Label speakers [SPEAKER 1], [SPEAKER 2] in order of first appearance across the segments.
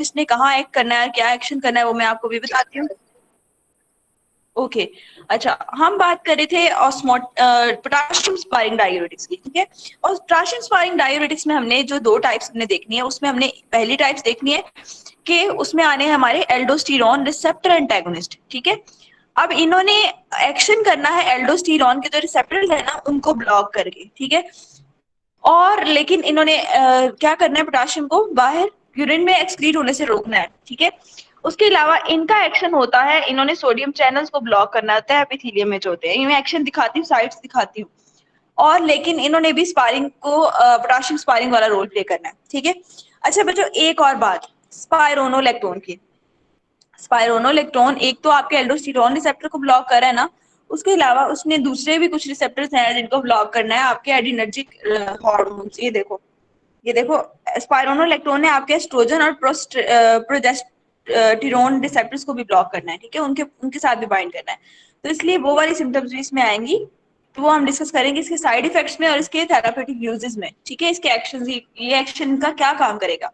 [SPEAKER 1] Antagonist ने कहाँ act करना है, क्या एक्शन करना है, वो मैं आपको भी बताती हूँ। ओके अच्छा, हम बात कर रहे थे ऑस्मोट पोटाशियम स्पारिंग डायूरेटिक्स की, ठीक है। और पोटाशियम स्पारिंग डायूरेटिक्स में हमने जो दो टाइप्स हमने देखनी है, उसमें हमने पहली टाइप्स देखनी है कि उसमें आने हैं हमारे एल्डोस्टेरॉन रिसेप्टर एंटागोनिस्ट, ठीक है। अब इन्होंने एक्शन करना है एल्डोस्टेरॉन के जो रिसेप्टर्स है ना उनको ब्लॉक करके, ठीक है। और लेकिन इन्होंने क्या करना है, पोटाशियम को बाहर यूरिन में एक्सक्रीट होने से रोकना है, ठीक है। उसके अलावा इनका एक्शन होता है, इन्होंने सोडियम चैनल्स को ब्लॉक करना होता है एपिथेलियम में जो होते हैं। मैं एक्शन दिखाती हूँ, साइट्स दिखाती हूँ। और लेकिन इन्होंने भी स्पारिंग को पोटाशियम स्पारिंग वाला रोल प्ले करना है, ठीक है। अच्छा बच्चों, एक और बात स्पाइरोनोलेक्टोन की। स्पाइरोनोलेक्टोन एक तो आपके एल्डोस्टेरॉन रिसेप्टर को ब्लॉक कर रहा है ना, उसके अलावा उसने दूसरे भी कुछ रिसेप्टर्स हैं जिनको ब्लॉक करना है, आपके एडिनर्जिक हार्मोन्स। ये देखो स्पाइरोनोलेक्टोन ने आपके एस्ट्रोजन और प्रोजेस्टेरोन रिसेप्टर्स को भी ब्लॉक करना है, ठीक है। उनके उनके साथ भी बाइंड करना है, तो इसलिए वो वाली सिम्टम्स भी इसमें आएंगी। तो वो हम डिस्कस करेंगे इसके साइड इफेक्ट्स में और इसके थेरापेटिक यूजेस में, ठीक है। इसके एक्शन, ये एक्शन का क्या काम करेगा।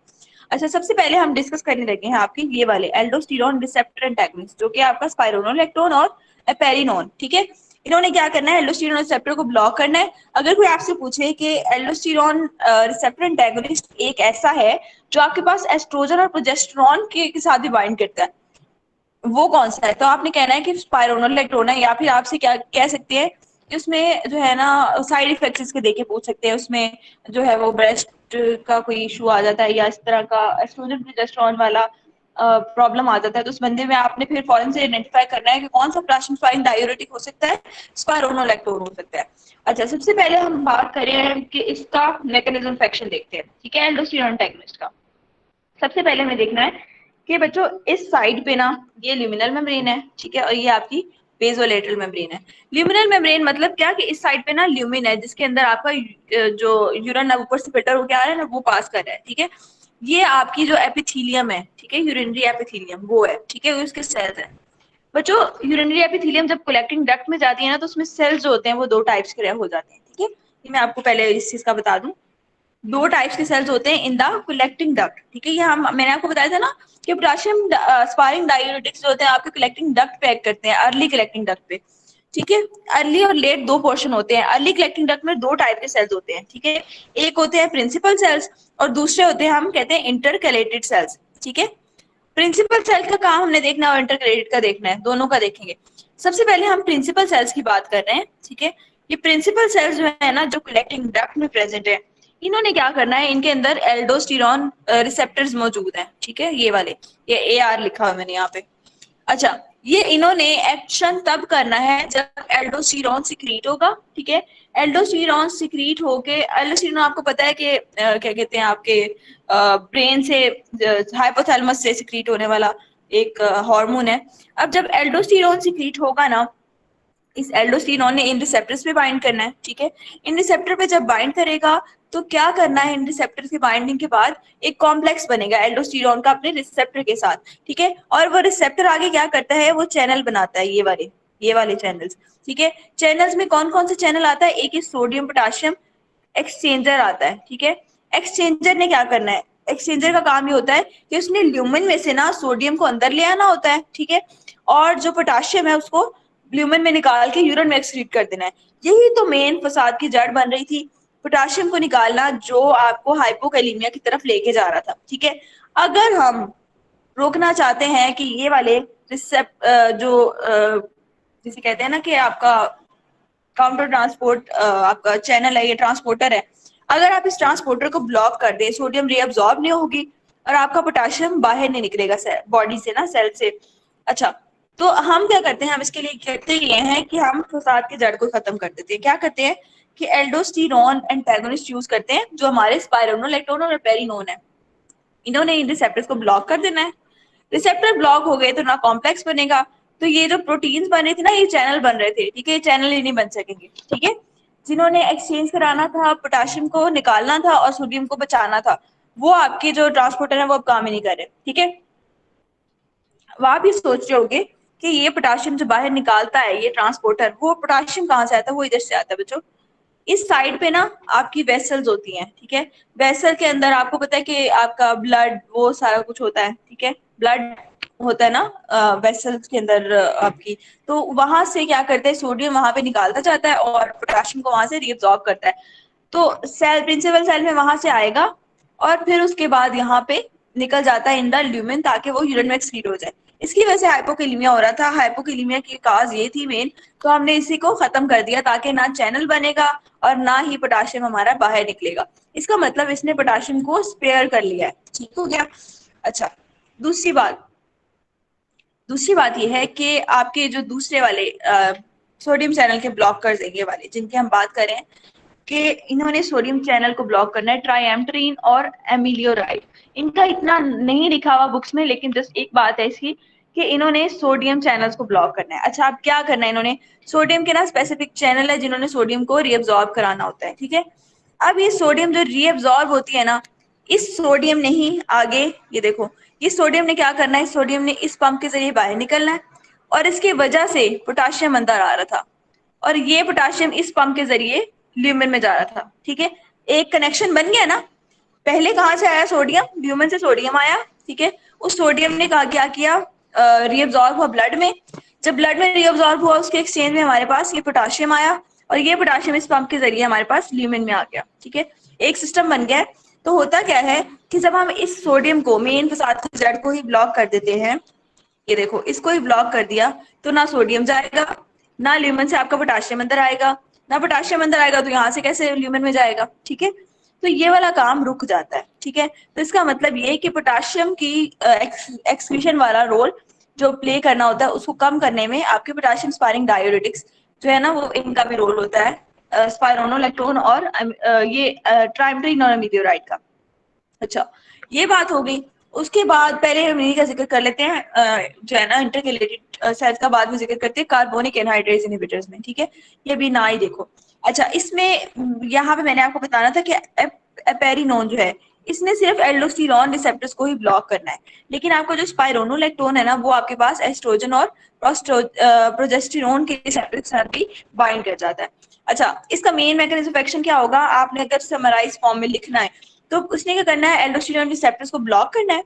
[SPEAKER 1] अच्छा, सबसे पहले हम डिस्कस करने लगे हैं आपके ये वाले एल्डोस्टेरॉन रिसेप्टर एंटागनिस्ट, जो कि आपका स्पाइरोनोलेक्टोन और एपेरिनोन, ठीक है। इन्होंने क्या करना है, एल्डोस्टेरॉन रिसेप्टर को ब्लॉक करना है। अगर कोई आपसे पूछे कि एल्डोस्टेरॉन रिसेप्टर एंटागनिस्ट एक ऐसा है जो आपके पास एस्ट्रोजन और प्रोजेस्टेरॉन के साथ भी बाइंड करता है, वो कौन सा है, तो आपने कहना है कि स्पाइरोनोलेक्टोन है। या फिर आपसे क्या कह सकते हैं कि उसमें जो है ना साइड इफेक्ट्स इसके देके पूछ सकते हैं, उसमें जो है वो ब्रेस्ट का कोई इशू आ जाता है या इस तरह का एस्ट्रोजन प्रोजेस्टेरॉन वाला प्रॉब्लम आ जाता है, तो उस बंदे में आपने फिर फॉरन से आइडेंटिफाई करना है कि कौन सा पोटेशियम स्पाइरिंग डायूरेटिक हो सकता है, स्पाइरोनोलेक्टोन हो सकता है। अच्छा, सबसे पहले हम बात करें कि इसका मैकेनिज्म ऑफ एक्शन देखते हैं, ठीक है, एल्डोस्टेरॉन एंटागनिस्ट का। सबसे पहले हमें देखना है कि बच्चों इस साइड पे ना ये ल्यूमिनल मेम्ब्रेन है, ठीक है, और ये आपकी बेसोलेटरल मेम्ब्रेन है। ल्यूमिनल मेम्ब्रेन मतलब क्या कि इस साइड पे ना ल्यूमिन है, जिसके अंदर आपका जो यूरिन ऊपर से फिल्टर होकर आ रहा है ना वो पास कर रहा है, ठीक है। ये आपकी जो एपिथीलियम है, ठीक है, यूरिनरी एपिथीलियम वो है, ठीक है, उसके सेल्स है। बच्चों यूरिनरी एपिथीलियम जब कलेक्टिंग डक्ट में जाती है ना, तो उसमें सेल्स जो होते हैं वो दो टाइप्स के हो जाते हैं, ठीक है। ये मैं आपको पहले इस चीज का बता दूं, दो टाइप्स के सेल्स होते हैं इन द कलेक्टिंग डक्ट, ठीक है। ये हम मैंने आपको बताया था ना कि पोटेशियम स्पारिंग डायूरेटिक्स जो होते हैं आपके कलेक्टिंग डक्ट पे एक्ट करते हैं, अर्ली कलेक्टिंग डक्ट पे, ठीक है। अर्ली और लेट दो पोर्शन होते हैं। अर्ली कलेक्टिंग डक्ट में दो टाइप के सेल्स होते हैं, ठीक है। एक होते हैं प्रिंसिपल सेल्स और दूसरे होते हैं हम कहते हैं इंटरकलेटेड सेल्स, ठीक है। प्रिंसिपल सेल का काम हमने देखना है और इंटरकलेटेड का देखना है, दोनों का देखेंगे। सबसे पहले हम प्रिंसिपल सेल्स की बात कर रहे हैं, ठीक है। ये प्रिंसिपल सेल्स जो है ना, जो कलेक्टिंग डक्ट में प्रेजेंट है, इन्होंने क्या करना है, इनके अंदर एल्डोस्टेरॉन रिसेप्टर्स मौजूद हैं, ठीक है, ये वाले, ये AR लिखा हुआ है मैंने यहाँ पे। अच्छा, ये इन्होंने एक्शन तब करना है जब एल्डोस्टेरॉन सिक्रीट होगा, ठीक है। एल्डोस्टेरॉन सिक्रीट होके, एल्डोस्टेरॉन आपको पता है कि क्या कहते हैं आपके ब्रेन से हाइपोथैलेमस से सिक्रीट होने वाला एक हार्मोन है। अब जब एल्डोस्टेरॉन सिक्रीट होगा ना, इस एल्डोस्टेरॉन ने इन रिसेप्टर्स पे बाइंड करना है, ठीक है। इन रिसेप्टर पे जब बाइंड करेगा तो क्या करना है, इन रिसेप्टर की बाइंडिंग के बाद एक कॉम्प्लेक्स बनेगा एल्डोस्टेरॉन का अपने रिसेप्टर के साथ, ठीक है। और वो रिसेप्टर आगे क्या करता है, वो चैनल बनाता है, ये वाले चैनल्स, ठीक है। चैनल्स में कौन कौन से चैनल आता है, एक ही सोडियम पोटेशियम एक्सचेंजर आता है, ठीक है। एक्सचेंजर ने क्या करना है, एक्सचेंजर का काम ये होता है कि उसने ल्यूमेन में से ना सोडियम को अंदर ले आना होता है, ठीक है। और जो पोटाशियम है उसको ल्यूमेन में निकाल के यूरिन में एक्सक्रीट कर देना है। यही तो मेन फसाद की जड़ बन रही थी, पोटाशियम को निकालना, जो आपको हाइपोकैलिमिया की तरफ लेके जा रहा था, ठीक है। अगर हम रोकना चाहते हैं कि ये वाले जिसे कहते हैं ना कि आपका काउंटर ट्रांसपोर्ट आपका चैनल है, ये ट्रांसपोर्टर है, अगर आप इस ट्रांसपोर्टर को ब्लॉक कर दें, सोडियम रीअब्सॉर्ब नहीं होगी और आपका पोटेशियम बाहर नहीं निकलेगा बॉडी से ना, सेल से। अच्छा, तो हम क्या करते हैं, हम इसके लिए करते ये हैं कि हम फसाद की जड़ को खत्म कर देते हैं। क्या करते हैं कि एल्डोस्टेरॉन एंटागोनिस्ट यूज करते हैं, जो हमारे स्पाइरोनोलेक्टोन और पेरिनोन है, इन्होंने इन रिसेप्टर्स को ब्लॉक कर देना है। रिसेप्टर ब्लॉक हो गए तो ना कॉम्प्लेक्स बनेगा, तो ये जो प्रोटीन्स बन रहे थे ना, ये चैनल बन रहे थे, ठीक है, ये चैनल ही नहीं बन सकेंगे, ठीक है। जिन्होंने एक्सचेंज कराना था, पोटेशियम को निकालना था और सोडियम को बचाना था, वो आपके जो ट्रांसपोर्टर है वो अब काम ही नहीं कर रहे, ठीक है। वहां भी सोच रहे होगे कि ये पोटेशियम जो बाहर निकालता है, ये ट्रांसपोर्टर, वो पोटेशियम कहाँ से आता है, वो इधर से आता है बच्चों, इस साइड पे ना आपकी वेसल्स होती हैं, ठीक है। वेसल के अंदर आपको पता है कि आपका ब्लड वो सारा कुछ होता है, ठीक है, ब्लड होता है ना वेसल्स के अंदर आपकी। तो वहां से क्या करते हैं, सोडियम वहां पे निकालता जाता है और पोटेशियम को वहां से रीअब्सॉर्ब करता है। तो सेल प्रिंसिपल सेल में वहां से आएगा और फिर उसके बाद यहाँ पे निकल जाता है इन द ल्यूमेन, ताकि वो यूरिन में एक्सक्रीट हो जाए। इसकी वजह से हाइपोकेलिमिया हो रहा था। हाइपोकेलिमिया की काज ये थी मेन, तो हमने इसी को खत्म कर दिया ताकि ना चैनल बनेगा और ना ही पोटाशियम हमारा बाहर निकलेगा। इसका मतलब इसने पोटाशियम को स्पेयर कर लिया है, ठीक हो गया। अच्छा, दूसरी बात दूसरी बात यह है कि आपके जो दूसरे वाले सोडियम चैनल के ब्लॉकर्स है, ये वाले जिनकी हम बात करें कि इन्होंने सोडियम चैनल को ब्लॉक करना है, ट्राइएम्पटरीन और एमिलियोराइड। इनका इतना नहीं लिखा हुआ बुक्स में, लेकिन जस्ट एक बात है इसकी कि इन्होंने सोडियम चैनल्स को ब्लॉक करना है। अच्छा, अब क्या करना है इन्होंने, सोडियम के ना स्पेसिफिक चैनल है जिन्होंने सोडियम को रीअब्सॉर्ब कराना होता है, ठीक है। अब ये सोडियम जो रीअब्सॉर्ब होती है ना, इस सोडियम ने ही आगे, ये देखो, ये सोडियम ने क्या करना है, सोडियम ने इस पंप के जरिए बाहर निकलना है और इसकी वजह से पोटाशियम अंदर आ रहा था और ये पोटाशियम इस पंप के जरिए ल्यूमेन में जा रहा था, ठीक है। एक कनेक्शन बन गया ना। पहले कहाँ से आया सोडियम, ल्यूमेन से सोडियम आया, ठीक है। उस सोडियम ने कहा क्या किया, रीअब्सॉर्ब हुआ ब्लड में। जब ब्लड में रीअब्सॉर्ब हुआ उसके एक्सचेंज में हमारे पास ये पोटाशियम आया और ये पोटाशियम इस पंप के जरिए हमारे पास ल्यूमेन में आ गया, ठीक है। एक सिस्टम बन गया है। तो होता क्या है कि जब हम इस सोडियम को, मेन फसाद जेड को ही ब्लॉक कर देते हैं, ये देखो इसको ही ब्लॉक कर दिया, तो ना सोडियम जाएगा, ना ल्यूमेन से आपका पोटाशियम अंदर आएगा, ना पोटाशियम अंदर आएगा तो यहाँ से कैसे ल्यूमेन में जाएगा, ठीक है। तो ये वाला काम रुक जाता है, ठीक है। तो इसका मतलब ये कि पोटाशियम की एक्सक्रीशन वाला रोल जो प्ले करना होता है उसको कम करने में आपके पोटाशियम स्पायरिंग डायूरेटिक्स जो है ना, वो इनका भी रोल होता है, स्पाइरोनोलैक्टोन और ये ट्राइमेट्रिन और मीथियोराइड का। अच्छा, ये बात हो गई। उसके बाद पहले हम इन्हीं का जिक्र कर लेते हैं, जो है ना इंटरकेलेटेड सेल्स का बाद में जिक्र करते हैं कार्बोनिक एनहाइड्रेज इनहिबिटर्स में, ठीक है। ये भी ना ही देखो। अच्छा, इसमें यहाँ पे मैंने आपको बताना था कि एपेरिनोन जो है, इसने सिर्फ एल्डोस्टेरोन रिसेप्टर्स को ही ब्लॉक करना है, लेकिन आपका जो स्पाइरोनोलैक्टोन है ना, वो आपके पास एस्ट्रोजन और प्रोजेस्टेरोन के रिसेप्टर के साथ भी बाइंड कर जाता है। अच्छा, इसका मेन मैकेनिज्म ऑफ एक्शन क्या होगा, आपने अगर समराइज फॉर्म में लिखना है तो उसने क्या करना है, एल्डोस्टेरोन रिसेप्टर्स को ब्लॉक करना है।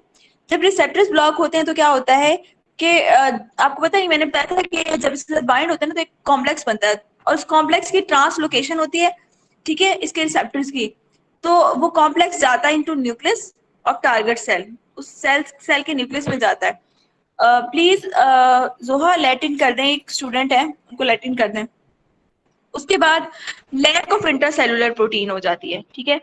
[SPEAKER 1] जब रिसेप्टर्स ब्लॉक होते हैं तो क्या होता है कि आपको पता है, मैंने बताया था कि जब इसके साथ बाइंड होता है ना तो एक कॉम्प्लेक्स बनता है और उस कॉम्प्लेक्स की ट्रांसलोकेशन होती है, ठीक है, इसके रिसेप्टर्स की। तो वो कॉम्प्लेक्स जाता है into nucleus of target cell, उस सेल के न्यूक्लियस में जाता है। प्लीज जोहा लैटिन कर दें, एक स्टूडेंट है उनको लैटिन कर दें। उसके बाद लैक ऑफ इंटरसेलुलर प्रोटीन हो जाती है, ठीक है।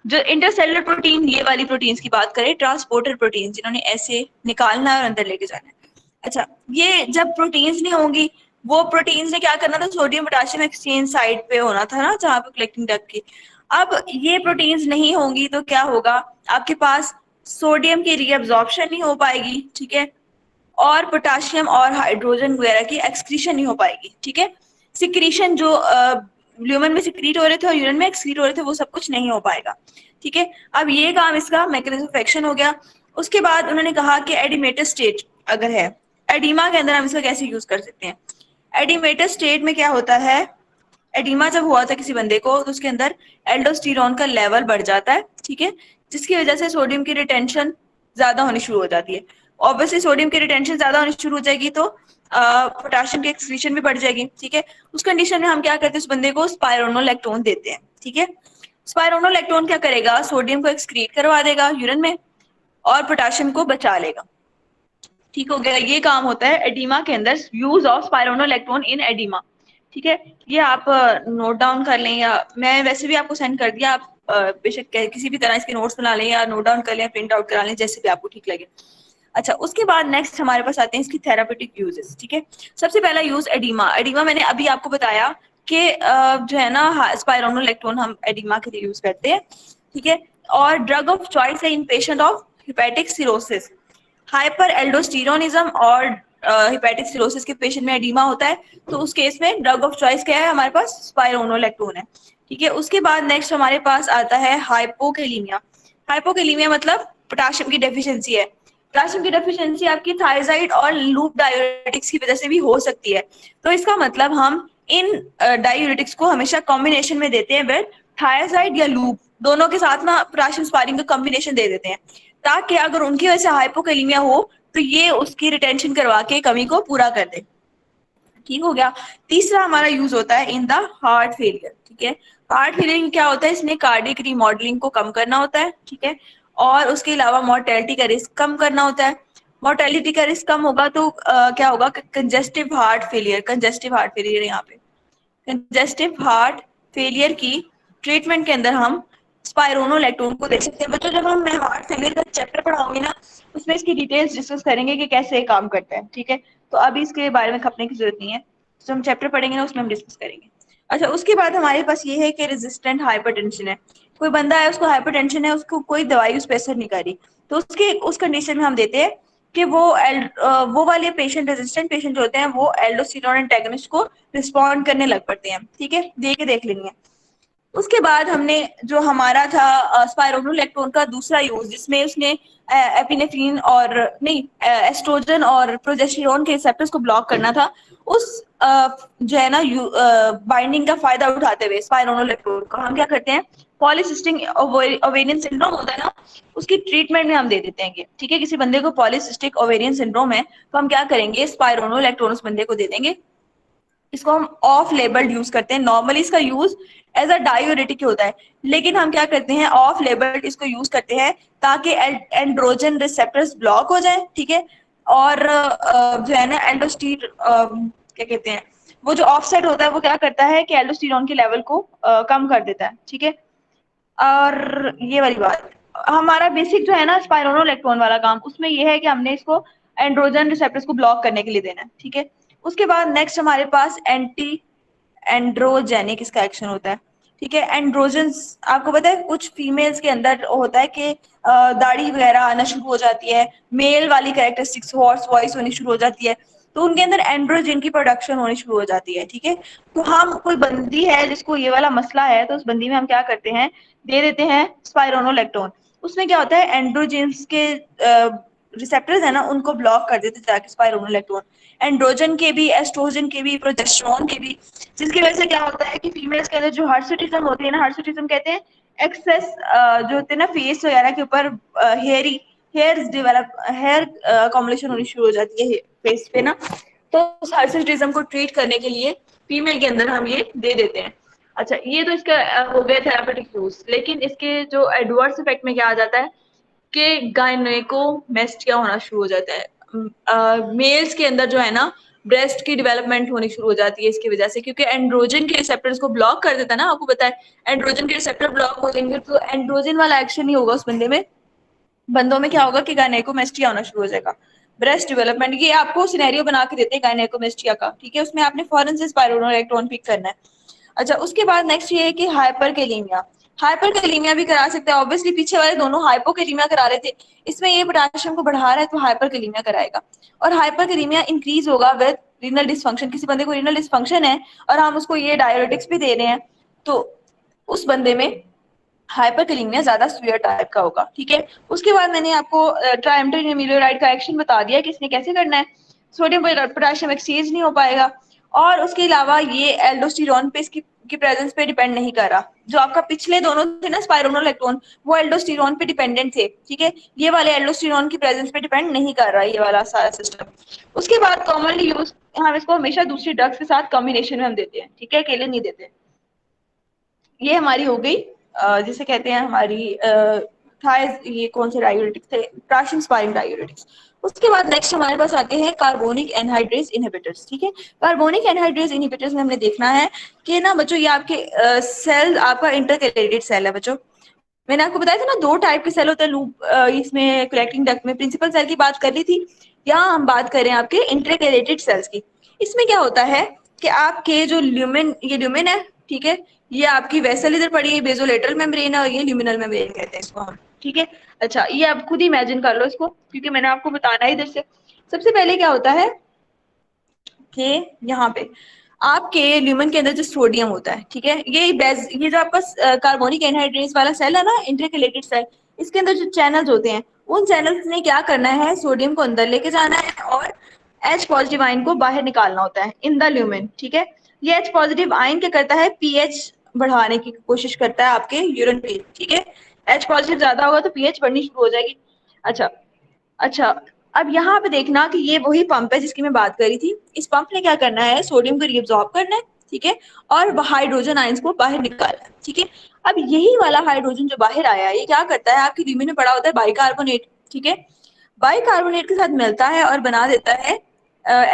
[SPEAKER 1] जो इंटरसेलुलर प्रोटीन, ये वाली प्रोटीन्स की बात करें, ट्रांसपोर्टर प्रोटीन जिन्होंने ऐसे निकालना है और अंदर लेके जाना है। अच्छा, ये जब प्रोटीन्स नहीं होंगी, वो प्रोटीन्स ने क्या करना था, सोडियम पोटेशियम एक्सचेंज साइड पे होना था ना, जहाँ पे कलेक्टिंग डक्ट की। अब ये प्रोटीन्स नहीं होंगी तो क्या होगा, आपके पास सोडियम की रीअब्जॉर्प्शन नहीं हो पाएगी, ठीक है, और पोटाशियम और हाइड्रोजन वगैरह की एक्सक्रीशन नहीं हो पाएगी, ठीक है। सिक्रीशन जो ल्यूमन में सिक्रीट हो रहे थे और यूरिन में एक्सक्रीट हो रहे थे, वो सब कुछ नहीं हो पाएगा, ठीक है। अब ये काम इसका मैकेनिज्म ऑफ एक्शन हो गया। उसके बाद उन्होंने कहा कि एडिमेटर स्टेट अगर है, एडिमा के अंदर हम इसका कैसे यूज कर सकते हैं। एडिमेटर स्टेट में क्या होता है, एडिमा जब हुआ था किसी बंदे को तो उसके अंदर एल्डोस्टेरोन का लेवल बढ़ जाता है, ठीक है, जिसकी वजह से सोडियम की रिटेंशन ज्यादा होनी शुरू हो जाती है। ऑब्वियसली सोडियम की रिटेंशन ज्यादा होनी शुरू हो जाएगी तो पोटेशियम की एक्सक्रीशन भी बढ़ जाएगी, ठीक है। उस कंडीशन में हम क्या करते हैं, उस बंदे को स्पाइरोनोलैक्टोन देते हैं, ठीक है। स्पाइरोनोलैक्टोन क्या करेगा, सोडियम को एक्सक्रीट करवा देगा यूरिन में और पोटेशियम को बचा लेगा, ठीक हो गया। ये काम होता है एडिमा के अंदर, use of spironolactone in oedema, ठीक है। ये आप नोट डाउन कर लें, या मैं वैसे भी आपको सेंड कर दिया, आप बेशक किसी भी तरह इसके नोट्स बना लें या नोट डाउन कर लें, प्रिंट आउट करा लें, जैसे भी आपको ठीक लगे। अच्छा, उसके बाद नेक्स्ट हमारे पास आते हैं इसकी थेरापेटिक यूजेस, ठीक है। सबसे पहला यूज एडिमा। एडिमा मैंने अभी आपको बताया कि जो है ना स्पाइरोनोलैक्टोन हम एडिमा के लिए यूज करते हैं, ठीक है। और ड्रग ऑफ चॉइस है in patient of hepatic cirrhosis, hyperaldosteronism और हिपेटिक सिरोसिस के पेशेंट में एडिमा होता है, तो उस केस में ड्रग ऑफ चॉइस क्या है हमारे पास, स्पाइरोनोलैक्टोन है, ठीक है। उसके बाद नेक्स्ट हमारे पास आता है हाइपोकेलीमिया। हाइपोकेलीमिया मतलब पोटाशियम की डेफिशिएंसी है। पोटाशियम की डेफिशिएंसी आपकी थायराइड और लूप डायूरेटिक्स की वजह से भी हो सकती है, तो इसका मतलब हम इन डायूरेटिक्स को हमेशा कॉम्बिनेशन में देते हैं विद थायराइड या लूप, दोनों के साथ ना पोटेशियम स्पारिंग का कॉम्बिनेशन दे देते हैं, ताकि अगर उनकी वजह से हाइपोकैलेमिया हो तो ये उसकी रिटेंशन करवा के कमी को पूरा कर दे। ठीक हो गया। तीसरा हमारा यूज होता है इन द हार्ट फेलियर। ठीक है, हार्ट फेलियर क्या होता है, इसमें कार्डियक रीमॉडलिंग को कम करना होता है। ठीक है, और उसके अलावा मोर्टेलिटी का रिस्क कम करना होता है। मोर्टेलिटी का रिस्क कम होगा तो क्या होगा, congestive heart failure, congestive heart failure यहाँ पे कंजेस्टिव हार्ट फेलियर की ट्रीटमेंट के अंदर हम स्पाइरोनोलैक्टोन को दे सकते हैं। बच्चों जब हम मैं हार्ट फेलियर का चैप्टर पढ़ाऊंगी ना, उसमें इसकी डिटेल्स डिस्कस करेंगे कि कैसे ये काम करता है। ठीक है, तो अभी इसके बारे में खपने की जरूरत नहीं है, जो हम चैप्टर पढ़ेंगे ना उसमें हम डिस्कस करेंगे। अच्छा, उसके बाद हमारे पास ये है कि रेजिस्टेंट हाइपरटेंशन है। कोई बंदा है उसको हाइपरटेंशन है, उसको कोई दवाई उस पर असर नहीं कर रही, तो उसके उस कंडीशन में हम देते हैं कि वो वाले पेशेंट, रेजिस्टेंट पेशेंट जो होते हैं वो एल्डोस्टेरोन एंटागोनिस्ट को रिस्पॉन्ड करने लग पड़ते हैं। ठीक है, दे के देख लेंगे। उसके बाद हमने जो हमारा था स्पाइरोनोलैक्टोन का दूसरा यूज, जिसमें उसने एपिनेफ्रिन और नहीं एस्ट्रोजन और प्रोजेस्टेरोन के रिसेप्टर्स को ब्लॉक करना था, उस जो है ना बाइंडिंग का फायदा उठाते हुए स्पाइरोनोलैक्टोन को हम क्या करते हैं, पॉलीसिस्टिक ओवेरियन सिंड्रोम होता है ना, उसकी ट्रीटमेंट में हम दे देते हैं। ठीक है, किसी बंदे को पॉलीसिस्टिक ओवेरियन सिंड्रोम है तो हम क्या करेंगे, स्पाइरोनोलैक्टोन उस बंदे को दे देंगे। इसको हम ऑफ लेबल यूज करते हैं। नॉर्मली इसका यूज एज अ डायूरेटिक होता है, लेकिन हम क्या करते हैं, ऑफ लेबल इसको यूज करते हैं ताकि एंड्रोजन रिसेप्टर्स ब्लॉक हो जाए। ठीक है, और जो है ना एल्डोस्टीर क्या कहते हैं, वो जो ऑफसेट होता है वो क्या करता है कि एल्डोस्टेरोन के लेवल को कम कर देता है। ठीक है, और ये वाली बात हमारा बेसिक जो है ना स्पाइरोनोलैक्टोन वाला काम, उसमें ये है कि हमने इसको एंड्रोजन रिसेप्टर्स को ब्लॉक करने के लिए देना है। ठीक है, उसके बाद नेक्स्ट हमारे पास एंटी एंड्रोजेनिक इसका एक्शन होता है। ठीक है, एंड्रोजन आपको पता है कुछ फीमेल्स के अंदर होता है कि दाढ़ी वगैरह आना शुरू हो जाती है, मेल वाली कैरेक्टरिस्टिक्स हॉर्स वॉइस होनी शुरू हो जाती है, तो उनके अंदर एंड्रोजन की प्रोडक्शन होनी शुरू हो जाती है। ठीक है, तो हम कोई बंदी है जिसको ये वाला मसला है, तो उस बंदी में हम क्या करते हैं, दे देते हैं स्पाइरोनोलैक्टोन। उसमें क्या होता है, एंड्रोजेंस के रिसेप्टर्स है ना उनको ब्लॉक कर देते जाके स्पाइरोनोलैक्टोन, एंड्रोजन के भी, एस्ट्रोजन के भी, प्रोजेस्टेरोन के भी, जिसकी वजह से क्या होता है कि फीमेल्स के अंदर जो हर्सुटिज्म होती है ना, हर्सुटिज्म कहते हैं एक्सेस जो होते हैं ना फेस वगैरह के ऊपर hairy hairs develop, hair combination होनी शुरू हो जाती है फेस पे ना, तो उस हर्सुटिज्म को ट्रीट करने के लिए फीमेल के अंदर हम ये दे देते हैं। अच्छा, ये तो इसका हो गया थेरापेटिक यूज, लेकिन इसके जो एडवर्स इफेक्ट में क्या आ जाता है कि गायनेकोमेस्टिया होना शुरू हो जाता है। मेल्स के अंदर जो है ना ब्रेस्ट की डेवलपमेंट होनी शुरू हो जाती है इसकी वजह से, क्योंकि एंड्रोजन के रिसेप्टर्स को ब्लॉक कर देता है ना, आपको पता है एंड्रोजन के रिसेप्टर ब्लॉक हो जाएंगे तो एंड्रोजन वाला एक्शन ही होगा उस बंदे में, बंदों में क्या होगा कि गायनेकोमेस्टिया होना शुरू हो जाएगा, ब्रेस्ट डेवलपमेंट। ये आपको सिनेरियो बना के देते हैं गायनेकोमेस्टिया का। ठीक है, उसमें आपने फॉरन से स्पाइरोनोलैक्टोन पिक करना है। अच्छा, उसके बाद नेक्स्ट ये है कि हाइपरकैलेमिया, हाइपरकैलेमिया भी करा सकते हैं। ऑब्वियसली पीछे वाले दोनों हाइपोकैलेमिया करा रहे थे, इसमें ये पोटेशियम को बढ़ा रहा है तो हाइपरकैलेमिया कराएगा। और हाइपरकैलेमिया इंक्रीज होगा विद रीनल डिसफंक्शन। किसी बंदे को रीनल डिसफंक्शन है और हम उसको ये डायरेटिक्स भी दे रहे हैं, तो उस बंदे में हाइपरकैलेमिया ज्यादा सीवियर टाइप का होगा। ठीक है, उसके बाद मैंने आपको ट्राइएम्टेनियमिलोराइड का एक्शन बता दिया कि इसने कैसे करना है, सोडियम पोटेशियम एक्सचेंज नहीं हो पाएगा। और उसके अलावा ये एल्डोस्टेरोन पे इसकी की प्रेजेंस पे डिपेंड नहीं कर रहा। जो आपका पिछले दोनों थे ना स्पाइरोनोलैक्टोन, वो एल्डोस्टेरोन पे डिपेंडेंट थे। ठीक है, ये वाले एल्डोस्टेरोन की प्रेजेंस पे डिपेंड नहीं कर रहा ये वाला सारा सिस्टम। उसके बाद कॉमनली यूज हम इसको हमेशा दूसरी ड्रग्स के साथ कॉम्बिनेशन में हम देते हैं। ठीक है, अकेले नहीं देते। ये हमारी हो गई जिसे कहते हैं हमारी ये कौन से डायूरेटिक्स थे, पोटेशियम स्पारिंग डायूरेटिक्स। उसके बाद नेक्स्ट हमारे पास आते हैं कार्बोनिक एनहाइड्रेस इनहिबिटर्स। ठीक है, कार्बोनिक एनहाइड्रेस इनहिबिटर्स में हमने देखना है कि ना बच्चों, ये आपके सेल आपका इंटरकैलेटेड सेल है। बच्चों मैंने आपको बताया था ना दो टाइप के सेल होते हैं लूप, इसमें कलेक्टिंग डक्ट में प्रिंसिपल सेल की बात कर ली थी, यहाँ हम बात करें आपके इंटरकैलेटेड सेल्स की। इसमें क्या होता है कि आपके जो ल्यूमेन, ये ल्यूमेन है, ठीक है, ये आपकी वेसल इधर पड़ी है, बेजोलेटरल मेम्ब्रेन है, और ये ल्यूमिनल मेम्ब्रेन कहते हैं इसको हम। ठीक है, अच्छा ये आप खुद ही इमेजिन कर लो इसको, क्योंकि मैंने आपको बताना है इधर से। सबसे पहले क्या होता है कि यहाँ पे आपके ल्यूमन के अंदर जो सोडियम होता है, ठीक है, ये जो आपका कार्बोनिक एनहाइड्रेस वाला सेल है ना, इंटरकैलेटेड सेल, इसके अंदर जो चैनल्स होते हैं, उन चैनल्स ने क्या करना है, सोडियम को अंदर लेके जाना है और H पॉजिटिव आयन को बाहर निकालना होता है इन द ल्यूमेन। ठीक है, ये H पॉजिटिव आयन क्या करता है, पीएच बढ़ाने की कोशिश करता है आपके यूरिन की, ठीक है। H पॉजिटिव ज्यादा होगा तो पीएच बढ़नी शुरू हो जाएगी। अच्छा अच्छा, अब यहाँ पे देखना कि ये वही पंप है जिसकी मैं बात करी थी। इस पंप ने क्या करना है, सोडियम को रीअब्सॉर्ब करना है, ठीक है, और हाइड्रोजन आयंस को बाहर निकालना है, ठीक है। अब यही वाला हाइड्रोजन जो बाहर आया है, ये क्या करता है, आपकी ल्यूमिन में पड़ा होता है बाइकार्बोनेट, ठीक है। बाइकार्बोनेट के साथ मिलता है और बना देता है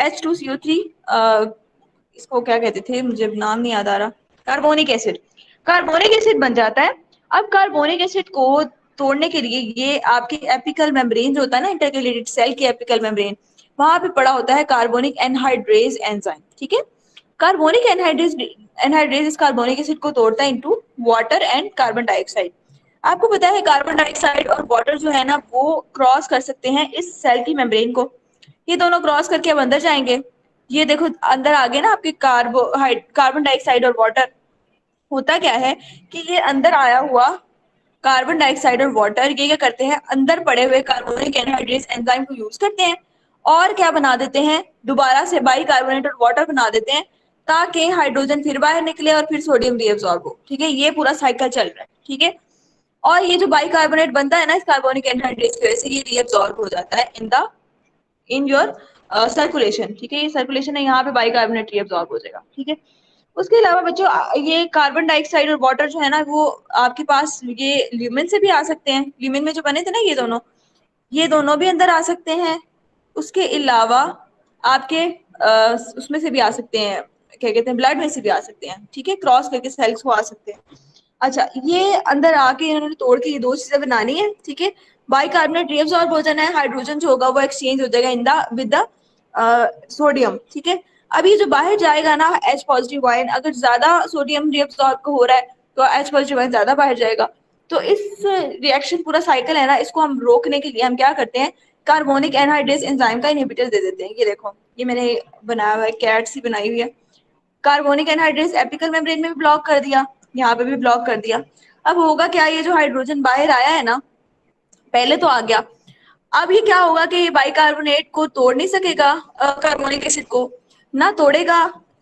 [SPEAKER 1] H2CO3, इसको क्या कहते थे, मुझे नाम नहीं याद आ रहा, कार्बोनिक एसिड। कार्बोनिक एसिड बन जाता है। अब कार्बोनिक एसिड को तोड़ने के लिए ये आपके एपिकल मेम्ब्रेन जो होता है ना, इंटरकैलेटेड सेल की एपिकल मेम्ब्रेन, वहां पे पड़ा होता है कार्बोनिक एनहाइड्रेज एंजाइम, ठीक है। कार्बोनिक एनहाइड्रेज इस कार्बोनिक एसिड को तोड़ता है into water and carbon dioxide. आपको पता है कार्बन डाइऑक्साइड और वाटर जो है ना, वो क्रॉस कर सकते हैं इस सेल की मेम्ब्रेन को। ये दोनों क्रॉस करके अब अंदर जाएंगे। ये देखो अंदर आ गए ना आपके कार्बन डाइऑक्साइड और वाटर। होता क्या है कि ये अंदर आया हुआ कार्बन डाइऑक्साइड और वाटर ये क्या करते हैं, अंदर पड़े हुए कार्बोनिक एनहाइड्रेज एंजाइम को यूज करते हैं और क्या बना देते हैं, दोबारा से बाइकार्बोनेट और वाटर बना देते हैं, ताकि हाइड्रोजन फिर बाहर निकले और फिर सोडियम रीअब्सॉर्ब हो, ठीक है। ये पूरा साइकिल चल रहा है, ठीक है। और ये जो बाइकार्बोनेट बनता है ना इस कार्बोनिक एनहाइड्रेज की वजह से, ये रीअब्सॉर्ब हो जाता है इन योर सर्कुलेशन, ठीक है। ये सर्कुलेशन है, यहाँ पे बाइकार्बोनेट रीअब्सॉर्ब हो जाएगा, ठीक है। उसके अलावा बच्चों ये कार्बन डाइऑक्साइड और वाटर जो है ना, वो आपके पास ये ल्यूमेन से भी आ सकते हैं। ल्यूमेन में जो बने थे ना ये दोनों भी अंदर आ सकते हैं। उसके अलावा आपके उसमें से भी आ सकते हैं, क्या कहते हैं, ब्लड में से भी आ सकते हैं, ठीक है, क्रॉस करके सेल्स को आ सकते हैं। अच्छा, ये अंदर आके इन्होंने तोड़ के ये दो चीजें बनानी है, ठीक है। बाइकार्बोनेट रीअब्सॉर्ब हो जाना है, हाइड्रोजन जो होगा वो एक्सचेंज हो जाएगा in the with the sodium, ठीक है। अब ये जो बाहर जाएगा ना H पॉजिटिव आयन, अगर ज्यादा सोडियम रीअब्सॉर्ब हो रहा है तो H पॉजिटिव आयन ज्यादा बाहर जाएगा। तो इस रिएक्शन पूरा साइकिल है ना, इसको हम रोकने के लिए हम क्या करते हैं, कार्बोनिक एनहाइड्रेज एंजाइम का इनहिबिटर दे देते हैं। ये देखो, ये मैंने बनाया हुआ है, कैट सी बनाई हुई है। कार्बोनिक एनहाइड्रेज एपिकल मेम्ब्रेन में भी ब्लॉक कर दिया, यहाँ पे भी ब्लॉक कर दिया। अब होगा क्या, ये जो हाइड्रोजन बाहर आया है ना, पहले तो आ गया, अब ये क्या होगा कि ये बाइकार्बोनेट को तोड़ नहीं सकेगा, कार्बोनिक एसिड को ना तोड़ेगा,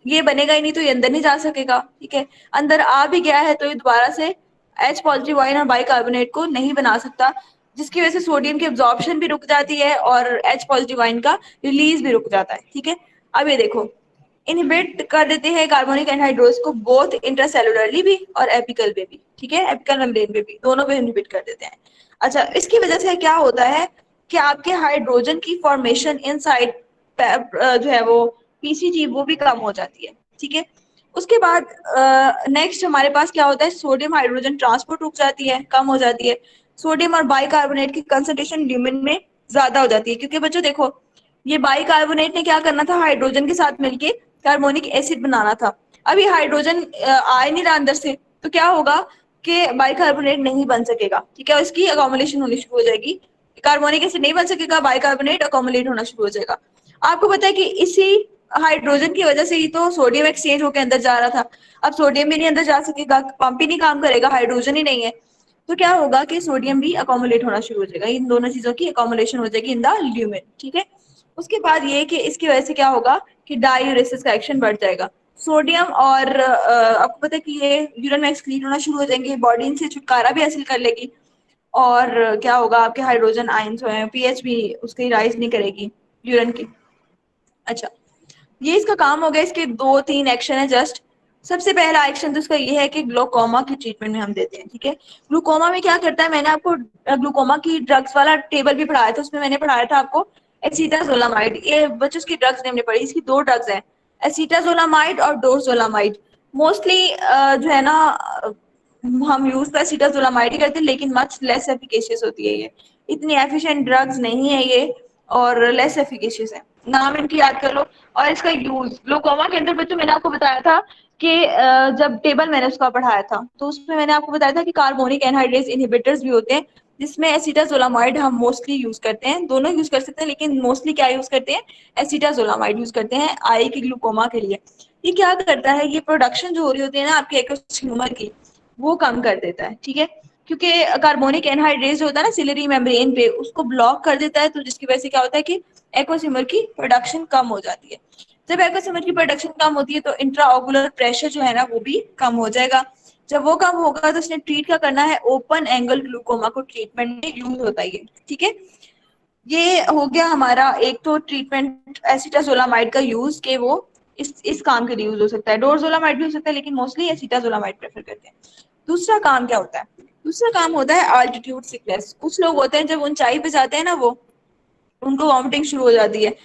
[SPEAKER 1] ये बनेगा ही नहीं, तो ये अंदर नहीं जा सकेगा, ठीक है। अंदर आ भी गया है तो ये दोबारा से H पॉजिटिव आयन और बाइकार्बोनेट को नहीं बना सकता, जिसकी वजह से सोडियम की एब्जॉर्प्शन भी रुक जाती है और H पॉजिटिव आयन का रिलीज भी रुक जाता है, ठीक है। अब ये देखो, इनहिबिट कर देते हैं कार्बोनिक एनहाइड्रोज को बोथ इंट्रासेलुलरली भी और एपिकल पे भी, ठीक है, एपिकल मेम्ब्रेन पे भी, दोनों पे इनहिबिट कर देते हैं। अच्छा, इसकी वजह से क्या होता है कि आपके हाइड्रोजन की फॉर्मेशन इनसाइड जो है वो पीसीजी वो भी कम हो जाती है, ठीक है। उसके बाद नेक्स्ट हमारे पास क्या होता है, सोडियम हाइड्रोजन ट्रांसपोर्ट रुक जाती है, कम हो जाती है। सोडियम और बाइकार्बोनेट की कंसंट्रेशन ल्यूमिन में ज्यादा हो जाती है, क्योंकि बच्चों देखो, ये बाइकार्बोनेट ने क्या करना था, हाइड्रोजन के साथ मिलके कार्बोनिक एसिड बनाना था। अब ये हाइड्रोजन आ नहीं रहा अंदर से, तो क्या होगा कि बाइकार्बोनेट नहीं बन सकेगा, ठीक है, इसकी अकोमोलेशन होनी शुरू हो जाएगी। कार्बोनिक एसिड नहीं बन सकेगा, बाइकार्बोनेट अकोमोलेट होना शुरू हो जाएगा। आपको पता है कि इसी हाइड्रोजन की वजह से ही तो सोडियम एक्सचेंज होकर अंदर जा रहा था। अब सोडियम भी नहीं अंदर जा सकेगा, पंप ही नहीं काम करेगा, हाइड्रोजन ही नहीं है, तो क्या होगा कि सोडियम भी अकोमोलेट होना शुरू हो जाएगा, इन दोनों चीजों की अकोमोलेशन हो जाएगी इन द ल्यूमेन, ठीक है। उसके बाद ये कि इसकी वजह से क्या होगा कि डायूरेसिस का एक्शन बढ़ जाएगा। सोडियम और आपको पता है कि ये यूरिन में एक्सक्रीट होना शुरू हो जाएंगे, बॉडी इनसे छुटकारा भी हासिल कर लेगी। और क्या होगा, आपके हाइड्रोजन आयंस जो है, पीएच भी उसकी राइज नहीं करेगी यूरिन की। अच्छा, ये इसका काम हो गया। इसके दो तीन एक्शन है जस्ट। सबसे पहला एक्शन तो इसका ये है कि ग्लूकोमा की ट्रीटमेंट में हम देते हैं, ठीक है। ग्लूकोमा में क्या करता है, मैंने आपको ग्लूकोमा की ड्रग्स वाला टेबल भी पढ़ाया था, उसमें मैंने पढ़ाया था आपको एसीटाजोलामाइड। ये बच्चों की ड्रग्स हमने पढ़ी, इसकी दो ड्रग्स हैं, एसीटाजोलामाइड और डोरजोलामाइड। मोस्टली जो है ना, हम यूज तो एसीटाजोलामाइड ही करते हैं, लेकिन मच लेस एफिकेशियस होती है ये, इतनी एफिशिएंट ड्रग्स नहीं है ये, और लेस एफिकेशियस है। नाम इनकी याद कर लो। और इसका यूज ग्लूकोमा के अंदर बच्चों मैंने आपको बताया था कि जब टेबल मैंने उसका पढ़ाया था तो उसमें मैंने आपको बताया था कि कार्बोनिक एनहाइड्रेज इनहिबिटर्स भी होते हैं, जिसमें एसीटाजोलामाइड हम मोस्टली यूज करते हैं, दोनों यूज कर सकते हैं, लेकिन मोस्टली क्या यूज करते हैं, एसीटाजोलामाइड यूज करते हैं आई की ग्लूकोमा के लिए। ये क्या करता है, ये प्रोडक्शन जो हो रही होती है ना आपके एक्रोस की, वो कम कर देता है, ठीक है। क्योंकि कार्बोनिक एनहाइड्रेज जो होता है ना सिलियरी मेम्ब्रेन पे, उसको ब्लॉक कर देता है, तो जिसकी वजह से क्या होता है कि एक्वस ह्यूमर की प्रोडक्शन कम हो जाती है। जब एक्वासोमेट की प्रोडक्शन कम होती है तो इंट्राओकुलर प्रेशर जो है ना वो भी कम हो जाएगा। जब वो कम होगा तो उसने ट्रीट क्या करना है, ओपन एंगल ग्लूकोमा को ट्रीटमेंट में यूज होता है ये, ठीक है। ये हो गया हमारा एक तो ट्रीटमेंट एसिटाजोलामाइड का यूज, के वो इस काम के लिए यूज हो सकता है। डोरजोलामाइड भी हो सकता है लेकिन मोस्टली एसिटाजोलामाइड प्रेफर करते हैं। दूसरा काम क्या होता है, दूसरा काम होता है अल्टीट्यूड सिकनेस। कुछ लोग होते हैं जब ऊंचाई पे जाते हैं ना वो, उनको वॉमिटिंग शुरू हो जाती है।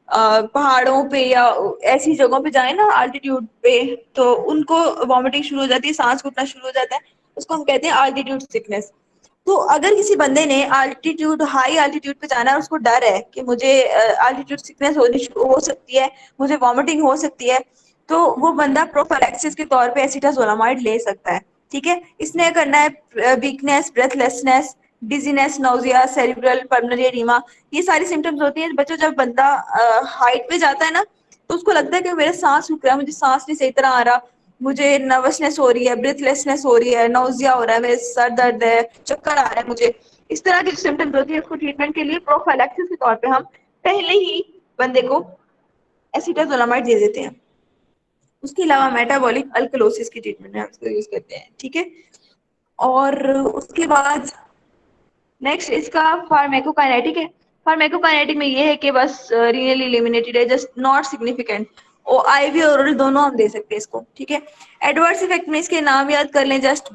[SPEAKER 1] पहाड़ों पे या ऐसी जगहों पे जाए ना अल्टीट्यूड पे, तो उनको वॉमिटिंग शुरू हो जाती है, सांस घुटना शुरू हो जाता है। उसको हम कहते हैं अल्टीट्यूड सिकनेस। तो अगर किसी बंदे ने अल्टीट्यूड हाई अल्टीट्यूड पे जाना है, उसको डर है कि मुझे अल्टीट्यूड सिकनेस हो सकती है, मुझे वॉमिटिंग हो सकती है, तो वो बंदा प्रोफिलैक्सिस के तौर पे एसिटाजोलामाइड ले सकता है, ठीक है। इसने करना है weakness, breathlessness, dizziness, nausea, cerebral pulmonary oedema, ये सारी सिम्टम्स होती हैं बच्चों। जब बंदा हाइट पे जाता है ना, तो उसको लगता है कि मेरा सांस रुक रहा है, मुझे सांस नहीं सही तरह आ रहा, मुझे नर्वसनेस हो रही है, ब्रीथलेसनेस हो रही है, नोजिया हो रहा है, मेरे सर दर्द है, चक्कर आ रहा है मुझे। इस तरह की सिम्टम्स होती है, उसको ट्रीटमेंट के लिए प्रोफाइलैक्सिस के तौर पे हम पहले ही बंदे को एसिटाजोलामाइड दे देते हैं। उसके अलावा मेटाबॉलिक अल्कलोसिस की ट्रीटमेंट में हम इसको यूज करते हैं, ठीक है। और उसके बाद नेक्स्ट इसका फार्मेकोकाइनेटिक है। फार्मेकोकाइनेटिक में ये है कि बस रीनल इलिमिनेटेड है, जस्ट नॉट सिग्निफिकेंट। ओ आईवी और ओरल दोनों हम दे सकते हैं इसको, ठीक है। एडवर्स इफेक्ट में इसके नाम याद कर लें, just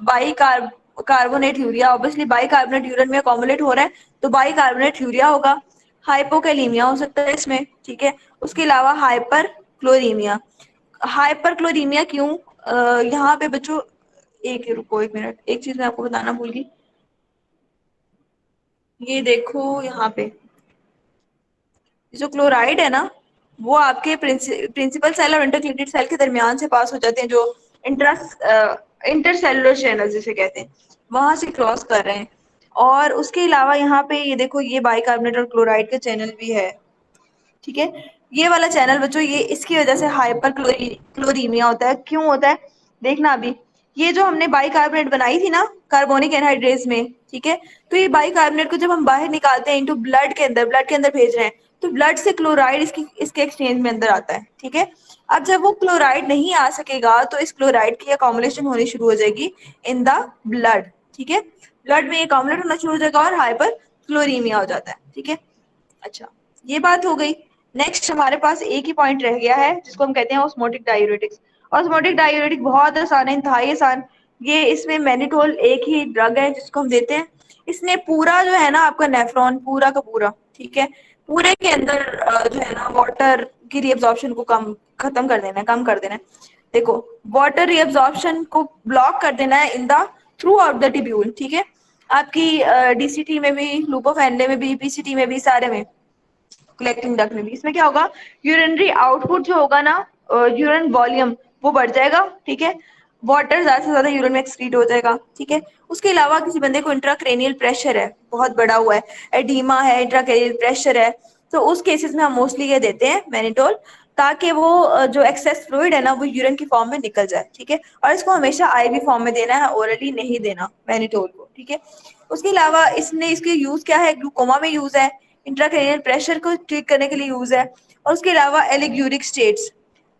[SPEAKER 1] carbonate urea, obviously bicarbonate urine में अकोमुलेट हो रहा है तो बाइकार्बोनेट यूरिया होगा। हाइपोकैलीमिया हो सकता है इसमें, ठीक है। उसके अलावा हाइपर क्लोरीमिया। हाइपर क्लोरीमिया क्यों, यहाँ पे बच्चों एक रुको, एक मिनट, एक चीज मैं आपको बताना भूल गई। ये देखो यहाँ पे जो क्लोराइड है ना, वो आपके प्रिंसिपल सेल और इंटरक्लेटेड सेल के दरमियान से पास हो जाते हैं, जो इंट्रा इंटरसेलुलर चैनल जिसे कहते हैं, वहां से क्रॉस कर रहे हैं। और उसके अलावा यहाँ पे ये देखो, ये बाइकार्बोनेट और क्लोराइड का चैनल भी है, ठीक है। ये वाला चैनल बच्चों, ये इसकी वजह से हाइपर क्लोरीमिया होता है। क्यों होता है, देखना अभी। ये जो हमने बाइकार्बोनेट बनाई थी ना कार्बोनिक एनहाइड्रेज में, ठीक है, तो ये बाइकार्बोनेट को जब हम बाहर निकालते हैं इनटू ब्लड के अंदर भेज रहे हैं, तो ब्लड से क्लोराइड इसके एक्सचेंज में अंदर आता है, ठीक है। अब जब वो क्लोराइड नहीं आ सकेगा तो इस क्लोराइड की अकोमुलेशन होनी शुरू हो जाएगी इन द ब्लड, ठीक है। ब्लड में अकोमुलेट होना शुरू हो जाएगा और हाइपर क्लोरीमिया हो जाता है, ठीक है। अच्छा, ये बात हो गई। नेक्स्ट हमारे पास एक ही पॉइंट रह गया है जिसको हम कहते हैं ऑस्मोटिक डायूरेटिक्स। ऑस्मोटिक डायूरेटिक बहुत आसान है, इंतहाई आसान। ये इसमें मैनिटोल एक ही ड्रग है जिसको हम देते हैं। इसने पूरा जो है ना आपका नेफ्रॉन पूरा का पूरा, ठीक है, पूरे के अंदर जो है ना वाटर की रीअब्जॉर्प्शन को कम खत्म कर देना है, कम कर देना है। देखो, वाटर रीअब्जॉर्प्शन को ब्लॉक कर देना है in the through out the tubule, ठीक है। आपकी डीसीटी में भी, लूपोफेनले में भी, पीसीटी में भी, सारे में, कलेक्टिंग डक्ट में भी। इसमें क्या होगा, यूरिनरी आउटपुट जो होगा ना, यूरिन वॉल्यूम वो बढ़ जाएगा, ठीक है। वाटर ज्यादा से ज्यादा यूरिन में एक्सक्रीट हो जाएगा, ठीक है। उसके अलावा किसी बंदे को इंट्राक्रेनियल प्रेशर है, बहुत बड़ा हुआ है, एडीमा है, इंट्राक्रेनियल प्रेशर है, तो उस केसेस में हम मोस्टली ये देते हैं मैनिटोल, ताकि वो जो एक्सेस फ्लूइड है ना वो यूरिन की फॉर्म में निकल जाए, ठीक है। और इसको हमेशा आईवी फॉर्म में देना है, ओरली नहीं देना मैनिटोल को, ठीक है। उसके अलावा इसने इसके यूज क्या है, ग्लूकोमा में यूज है, इंट्राक्रेनियल प्रेशर को ट्रीट करने के लिए यूज है। और उसके अलावा एलिग्यूरिक स्टेट्स,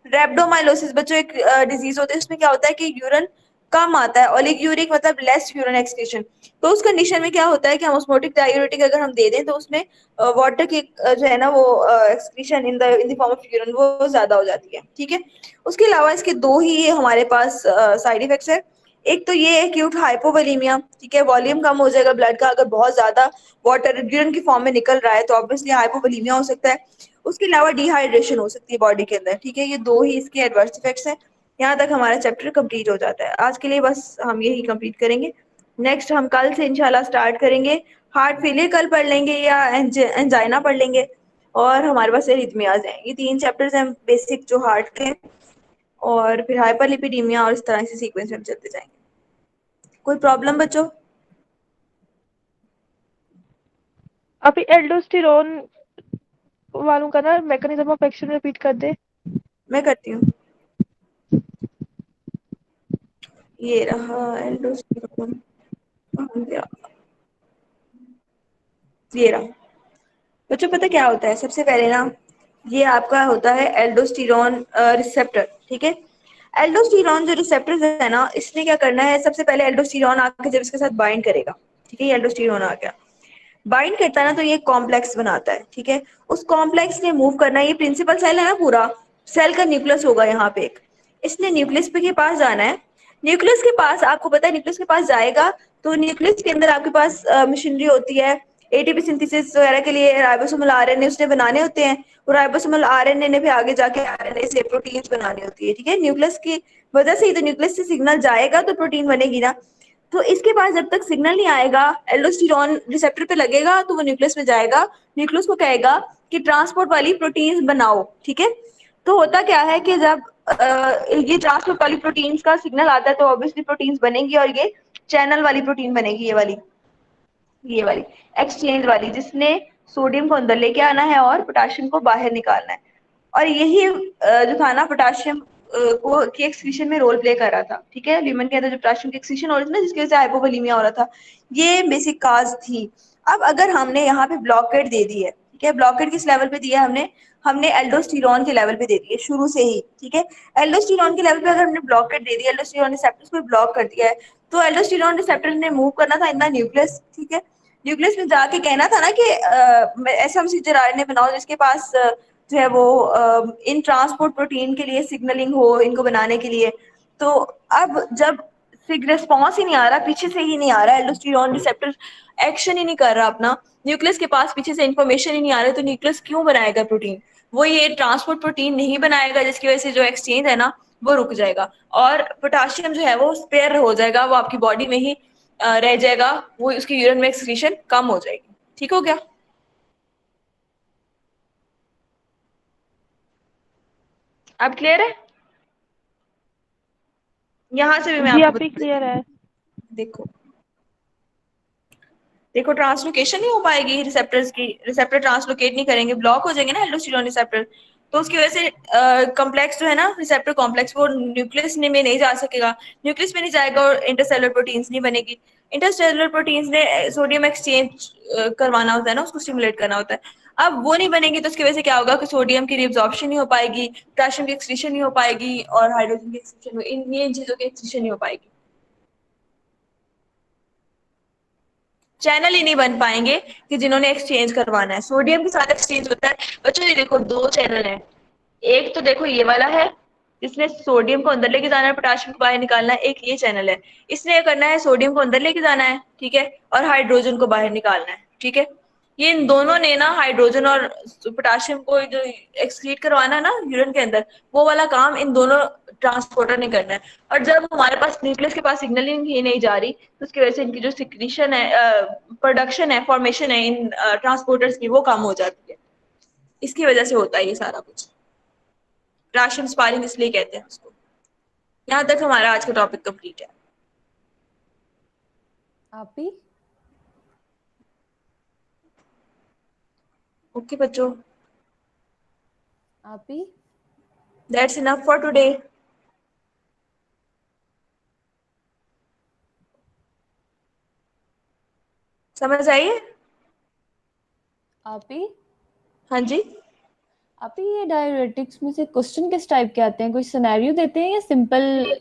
[SPEAKER 1] रेब्डोमाइलोसिस बच्चों एक डिजीज होता है, उसमें क्या होता है कि यूरिन कम आता है, ओलिग्यूरिक मतलब लेस यूरिन एक्सक्रीशन। तो उस कंडीशन में क्या होता है कि हम ऑस्मोटिक डायूरेटिक अगर हम दे दें तो उसमें वाटर की जो है ना वो excretion in the form of urine वो ज्यादा हो जाती है, ठीक है। उसके अलावा इसके दो ही हमारे पास साइड इफेक्ट्स है। एक तो ये है एक्यूट हाइपोवोलेमिया, ठीक है, वॉल्यूम कम हो जाएगा ब्लड का, अगर बहुत ज्यादा वाटर यूरिन की फॉर्म में निकल रहा है तो ऑब्वियसली हाइपोवोलेमिया हो सकता है। उसके अलावा डिहाइड्रेशन हो सकती है बॉडी के अंदर, ठीक है। ये दो ही इसके एडवर्स इफेक्ट्स हैं। यहाँ तक हमारा चैप्टर कंप्लीट हो जाता है। आज के लिए बस हम यही कंप्लीट करेंगे। नेक्स्ट हम कल से इंशाल्लाह स्टार्ट करेंगे। हार्ट फेलियर कल पढ़ लेंगे या एंजाइना पढ़ लेंगे, और हमारे पास एरिथमियाज हैं। ये तीन चैप्टर्स हैं बेसिक जो हार्ट के, और फिर हाइपरलिपिडीमिया, और इस तरह से सीक्वेंस में हम चलते जाएंगे। कोई प्रॉब्लम बच्चों?
[SPEAKER 2] अभी एल्डोस्टेरोन वालों का ना मैकेनिज्म ऑफ एक्शन रिपीट कर दे।
[SPEAKER 1] मैं करती हूँ। ये रहा एल्डोस्टेरोन, ये रहा। बच्चों पता क्या होता है, सबसे पहले ना ये आपका होता है एल्डोस्टेरॉन रिसेप्टर, ठीक है। एल्डोस्टेरॉन जो रिसेप्टर है ना, इसने क्या करना है, सबसे पहले एल्डोस्टेरॉन आके जब इसके साथ बाइंड करेगा, ठीक है, ये एल्डोस्टेरॉन आ गया, बाइंड करता है ना, तो ये कॉम्प्लेक्स बनाता है, ठीक है। उस कॉम्प्लेक्स ने मूव करना है, ये प्रिंसिपल सेल है ना पूरा, सेल का न्यूक्लियस होगा यहाँ पे एक, इसने न्यूक्लियस पे के पास जाना है। न्यूक्लियस के पास आपको पता है, न्यूक्लियस के पास जाएगा तो न्यूक्लियस के अंदर आपके पास मशीनरी होती है, एटीपी सिंथेसिस वगैरह के लिए राइबोसोमल आरएनए उसने बनाने होते हैं, और राइबोसोमल आरएनए ने भी आगे जाके आरएनए से प्रोटीन्स बनानी होती है, ठीक है। न्यूक्लियस की वजह से ही तो न्यूक्लियस से सिग्नल जाएगा तो प्रोटीन बनेगी ना। तो इसके पास जब तक सिग्नल नहीं आएगा, एल्डोस्टेरॉन रिसेप्टर पे लगेगा तो वो न्यूक्लियस में जाएगा, न्यूक्लियस को कहेगा कि ट्रांसपोर्ट वाली प्रोटीन्स बनाओ, ठीक है। तो होता क्या है कि जब ये ट्रांसपोर्ट वाली प्रोटीन्स का सिग्नल आता है तो ऑब्वियसली प्रोटीन्स बनेंगी, और ये चैनल वाली प्रोटीन बनेगी, ये वाली एक्सचेंज वाली, जिसने सोडियम को अंदर लेके आना है और पोटेशियम को बाहर निकालना है। और यही जो था ना, पोटेशियम को की एक्सक्रीशन में रोल प्ले कर रहा था, ठीक है। ल्यूमेन के अंदर जो पोटेशियम की एक्सक्रीशन हो रही थी ना, जिसकी वजह से हाइपोवोलेमिया हो रहा था, ये बेसिक काज थी। अब अगर हमने यहाँ पे ब्लॉकेट दे दी है, ठीक है, ब्लॉकेट किस लेवल पे दिया है हमने, हमने एल्डोस्टेरॉन के लेवल पे दे दी है शुरू से ही, ठीक है। एल्डोस्टेरॉन के लेवल पे अगर हमने ब्लॉकेट दे दी, एल्डोस्टेरॉन रिसेप्टर्स को ब्लॉक कर दिया है, तो एल्डोस्टेरॉन रिसेप्टर ने मूव करना था इन द न्यूक्लियस, ठीक है। न्यूक्लियस में जाके कहना था ना कि ऐसा मैसेंजर आरएनए बनाओ जिसके पास जो है वो इन ट्रांसपोर्ट प्रोटीन के लिए सिग्नलिंग हो, इनको बनाने के लिए। तो अब जब रिस्पॉन्स ही नहीं आ रहा, पीछे से ही नहीं आ रहा, एल्डोस्टेरॉन रिसेप्टर एक्शन ही नहीं कर रहा अपना, न्यूक्लियस के पास पीछे से इंफॉर्मेशन ही नहीं आ रही, तो न्यूक्लियस क्यों बनाएगा प्रोटीन, वो ये ट्रांसपोर्ट प्रोटीन नहीं बनाएगा, जिसकी वजह से जो एक्सचेंज है ना वो रुक जाएगा, और पोटाशियम जो है वो स्पेयर हो जाएगा, वो आपकी बॉडी में ही रह जाएगा, वो उसकी यूरिन में एक्सक्रीशन कम हो जाएगी। ठीक हो गया? अब क्लियर है? यहां से भी मैं
[SPEAKER 2] जी
[SPEAKER 1] आपको
[SPEAKER 2] आप ही
[SPEAKER 1] बता देती
[SPEAKER 2] क्लियर
[SPEAKER 1] हूँ।
[SPEAKER 2] है।
[SPEAKER 1] देखो देखो, ट्रांसलोकेशन नहीं हो पाएगी रिसेप्टर्स की, रिसेप्टर ट्रांसलोकेट नहीं करेंगे, ब्लॉक हो जाएंगे ना एल्डोस्टेरॉन रिसेप्टर, तो उसकी वजह से कॉम्प्लेक्स जो है ना, रिसेप्टर कॉम्प्लेक्स, वो न्यूक्लियस में नहीं जा सकेगा, न्यूक्लियस में नहीं जाएगा और इंटरसेलुलर प्रोटीन्स नहीं बनेगी। इंटरसेलुलर प्रोटीन्स ने सोडियम एक्सचेंज करवाना होता है ना, उसको स्टिमुलेट करना होता है। अब वो नहीं बनेगी तो उसकी वजह से क्या होगा कि सोडियम की रिअब्जॉर्प्शन नहीं हो पाएगी, पोटेशियम की एक्सक्रीशन नहीं हो पाएगी, और हाइड्रोजन की एक्सक्रीशन, इन चीजों की एक्सक्रीशन नहीं हो पाएगी, चैनल ही नहीं बन पाएंगे कि जिन्होंने एक्सचेंज करवाना है। सोडियम के साथ एक्सचेंज होता है बच्चों, ये देखो दो चैनल है, एक तो देखो ये वाला है जिसने सोडियम को अंदर लेके जाना है, पोटेशियम को बाहर निकालना है, एक ये चैनल है, इसने ये करना है सोडियम को अंदर लेके जाना है, ठीक है, और हाइड्रोजन को बाहर निकालना है, ठीक है। ये इन दोनों ने ना हाइड्रोजन और पोटेशियम को जो एक्सक्रीट करवाना है ना यूरिन के अंदर, वो वाला काम इन दोनों ट्रांसपोर्टर ने करना है। और जब हमारे पास न्यूक्लियस के पास सिग्नलिंग ही नहीं जा रही, तो उसकी वजह से इनकी जो सिक्रीशन है, प्रोडक्शन है, फॉर्मेशन है इन ट्रांसपोर्टर्स की, वो कम हो जाती है। इसकी वजह से होता है ये सारा कुछ, पोटेशियम स्पारिंग इसलिए कहते हैं उसको। यहाँ तक हमारा आज का टॉपिक कंप्लीट है।
[SPEAKER 3] आप ही
[SPEAKER 1] ओके बच्चों,
[SPEAKER 3] आप ही
[SPEAKER 1] दैट्स इनफ फॉर टुडे। समझ आइए?
[SPEAKER 3] आप ही
[SPEAKER 1] हाँ जी।
[SPEAKER 3] आप ही ये डायरेटिक्स में से क्वेश्चन किस टाइप के आते हैं? कोई सिनेरियो देते हैं या सिंपल?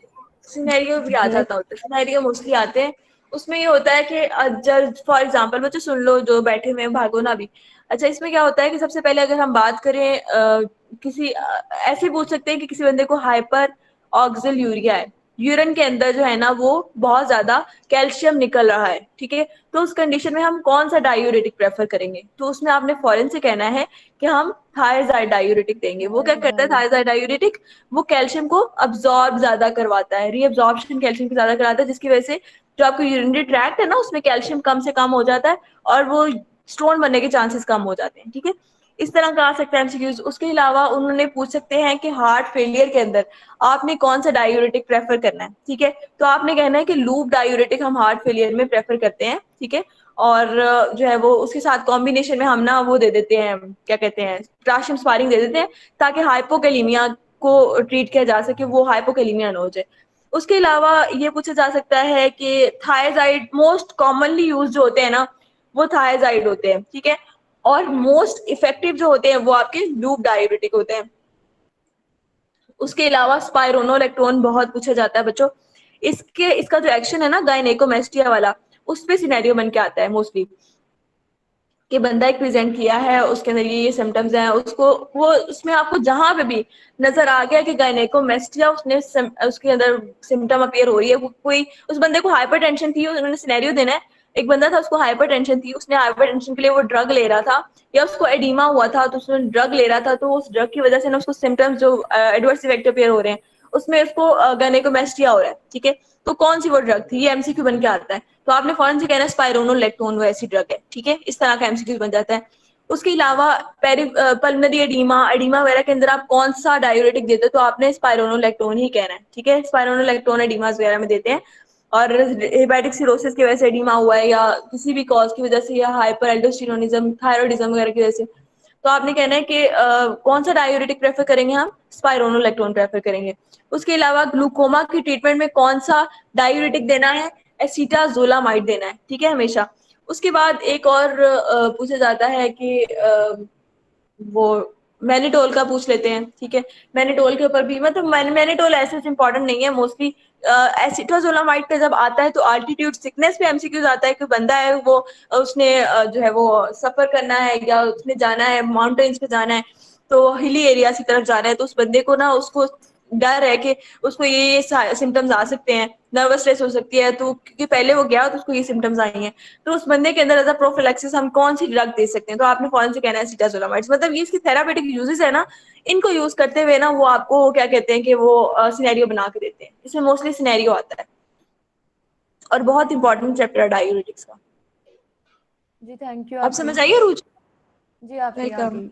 [SPEAKER 1] सिनेरियो भी आ जाता होता है, सिनेरियो मोस्टली आते हैं। उसमें ये होता है कि जब फॉर एग्जांपल बच्चों सुन लो जो बैठे हुए हैं, भागो ना भी। अच्छा, इसमें क्या होता है कि सबसे पहले अगर हम बात करें किसी ऐसे पूछ सकते हैं कि किसी बंदे को हाइपर ऑक्सिल यूरिया है, यूरिन के अंदर जो है ना वो बहुत ज्यादा कैल्शियम निकल रहा है, ठीक है, तो उस कंडीशन में हम कौन सा डायूरेटिक प्रेफर करेंगे? तो उसमें आपने फॉरन से कहना है कि हम थायराइड डायूरेटिक देंगे। वो क्या करता है थायराइड डायूरेटिक? वो कैल्शियम को अब्सॉर्ब ज्यादा करवाता है, रीअब्सॉर्प्शन कैल्शियम की ज्यादा कराता है, जिसकी वजह से जो आपको यूरिनरी ट्रैक्ट है ना उसमें कैल्शियम कम से कम हो जाता है और वो स्टोन बनने के चांसेस कम हो जाते हैं, ठीक है। इस तरह का आ सकता है एमसीक्यूज। उसके अलावा उन्होंने पूछ सकते हैं कि हार्ट फेलियर के अंदर आपने कौन सा डायूरेटिक प्रेफर करना है, ठीक है, तो आपने कहना है कि लूप डायूरेटिक हम हार्ट फेलियर में प्रेफर करते हैं, ठीक है। और जो है वो उसके साथ कॉम्बिनेशन में हम ना वो दे देते हैं, क्या कहते हैं, पोटेशियम स्पारिंग दे देते हैं, ताकि हाइपोकैलेमिया को ट्रीट किया जा सके, वो हाइपोकैलेमिया ना हो जाए। उसके अलावा ये पूछा जा सकता है कि थायराइड मोस्ट कॉमनली यूज जो होते हैं ना वो थायराइड होते हैं, ठीक है। और मोस्ट इफेक्टिव जो होते हैं वो आपके लूप डायूरेटिक होते हैं। उसके अलावा स्पाइरोनोलेक्टोन बहुत पूछा जाता है बच्चों। इसका जो एक्शन है ना गायनेकोमेस्टिया वाला, उस पे सिनेरियो बन के आता है मोस्टली, कि बंदा एक प्रेजेंट किया है, उसके अंदर ये सिम्टम्स हैं, उसको वो उसमें आपको जहां पे भी नजर आ गया कि गायनेकोमेस्टिया उसके अंदर सिम्टम अपीयर हो रही है, कोई उस बंदे को हाइपरटेंशन थी, उन्होंने सिनेरियो देना है, एक बंदा था उसको हाइपरटेंशन थी, उसने हाइपरटेंशन के लिए वो ड्रग ले रहा था, या उसको एडिमा हुआ था तो उसने ड्रग ले रहा था, तो उस ड्रग की वजह से ना उसको सिम्टम्स जो एडवर्स इफेक्ट अपीयर हो रहे हैं, उसमें उसको गायनेकोमेस्टिया हो रहा है, ठीक है। तो कौन सी वो ड्रग थी, ये एमसीक्यू बन के आता है। तो आपने फौरन से कहना है स्पाइरोनोलेक्टोन वो ऐसी ड्रग है, ठीक है, इस तरह का एमसीक्यू बन जाता है। उसके अलावा पल्मोनरी एडिमा वगैरह के अंदर आप कौन सा डायूरेटिक देते हो, तो आपने स्पाइरोनोलेक्टोन ही कहना है, ठीक है। स्पाइरोनोलेक्टोन एडिमास वगैरह में देते हैं, और हेपेटिक सिरोसिस की वजह से एडिमा हुआ है, या किसी भी कॉज की वजह से, या हाइपर एल्डोस्टेरोनिज्म, थायराइडिज्म वगैरह की वजह से, तो आपने कहना है कि कौन सा डायूरेटिक प्रेफर करेंगे, हम स्पाइरोनोलेक्टोन प्रेफर करेंगे। उसके अलावा ग्लूकोमा की ट्रीटमेंट में कौन सा डायूरेटिक देना है, एसीटाजोलामाइड देना है, ठीक है, हमेशा। उसके बाद एक और पूछा जाता है कि वो मैनिटोल का पूछ लेते हैं, ठीक है। मैनिटोल के ऊपर भी मतलब मैनिटोल ऐसे इंपॉर्टेंट नहीं है मोस्टली। एसिटोजोलामाइड पे जब आता है तो अल्टीट्यूड सिकनेस पे एमसीक्यूज आता है कि बंदा है वो उसने जो है वो सफर करना है, या उसने जाना है माउंटेन्स पे जाना है, तो हिली एरियाज की तरफ जाना है, तो उस बंदे को ना उसको डर है कि उसको ये सिम्टम्स आ सकते हैं, नर्वसनेस हो सकती है, तो क्योंकि पहले वो गया तो उसको ये सिम्टम्स आई हैं, तो उस बंदे के अंदर एज अ प्रोफिलैक्सिस हम कौन सी ड्रग दे सकते हैं, तो आपने फौरन से कहना है सीटाजोलामाइड। मतलब ये इसकी थेरापेटिक यूजेस है ना, इनको यूज करते हुए ना वो आपको क्या कहते हैं कि वो सिनेरियो बना के देते हैं, इसमें मोस्टली सिनेरियो आता है, और बहुत इंपॉर्टेंट चैप्टर है डायूरेटिक्स का।
[SPEAKER 3] जी थैंक यू
[SPEAKER 1] अब
[SPEAKER 3] आप
[SPEAKER 1] समझ आइए रूज?
[SPEAKER 3] जी आप ही आ
[SPEAKER 1] वेलकम।
[SPEAKER 3] गई।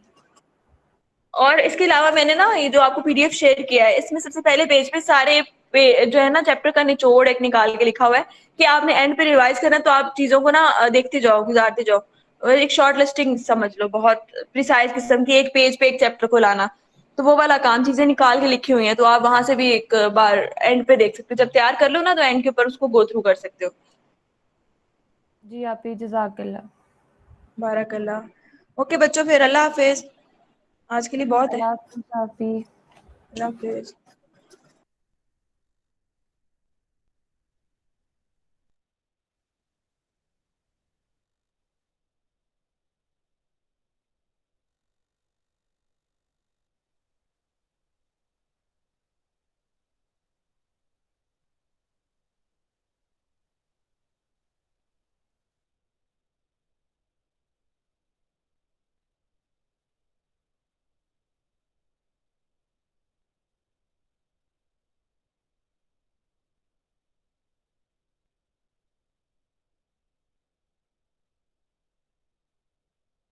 [SPEAKER 1] और इसके अलावा मैंने ना ये जो आपको पीडीएफ शेयर किया है, इसमें सबसे पहले पेज पे सारे जो है ना चैप्टर का निचोड़ एक निकाल के लिखा हुआ है कि आपने एंड पे रिवाइज करना है, तो आप चीजों को ना देखते जाओ, गुजारते जाओ, और एक शॉर्ट लिस्टिंग समझ लो, बहुत प्रिसाइज किस्म की, एक पेज पे एक चैप्टर को लाना, तो वो वाला काम चीजें निकाल के लिखी हुई हैं, तो आप वहां से भी एक बार एंड पे देख सकते हो, जब तैयार कर लो ना तो एंड के ऊपर उसको गो थ्रू कर सकते हो।
[SPEAKER 3] जी आप ही जज़ाकल्लाह।
[SPEAKER 1] बारकल्लाह। ओके बच्चों, फिर अल्लाह हाफिज, आज के लिए बहुत है।
[SPEAKER 3] अल्लाह हाफ़िज़ आप ही।
[SPEAKER 1] अल्लाह हाफिज।